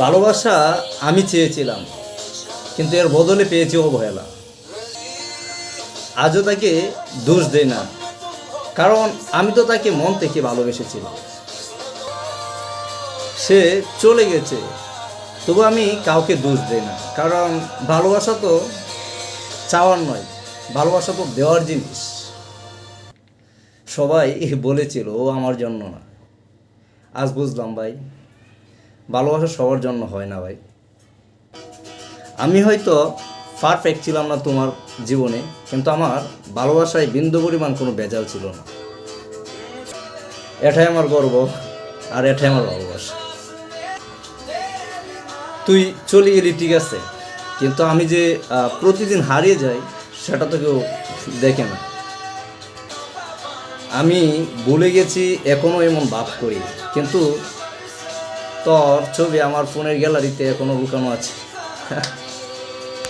ভালোবাসা আমি চেয়েছিলাম, কিন্তু এর বদলে পেয়েছি অবহেলা। আজও তাকে দোষ দেই না, কারণ আমি তো তাকে মন থেকে ভালোবেসেছিলাম। সে চলে গেছে, তবু আমি কাউকে দোষ দেই না, কারণ ভালোবাসা তো চাওয়ার নয়, ভালোবাসা তো দেওয়ার জিনিস। সবাই বলেছিল ও আমার জন্য না, আজ বুঝলাম ভাই, ভালোবাসা সবার জন্য হয় না ভাই। আমি হয়তো পারফেক্ট ছিলাম না তোমার জীবনে, কিন্তু আমার ভালোবাসায় বিন্দু পরিমাণ কোনো ভেজাল ছিল না। এটাই আমার গর্ব, আর এটাই আমার ভালোবাসা। তুই চলে গেলি ঠিক আছে, কিন্তু আমি যে প্রতিদিন হারিয়ে যাই সেটা তো কেউ দেখে না। আমি ভুলে গেছি, এখনও এমন ভাব করি, কিন্তু তোর ছবি আমার ফোনের গ্যালারিতে এখনও লুকানো আছে।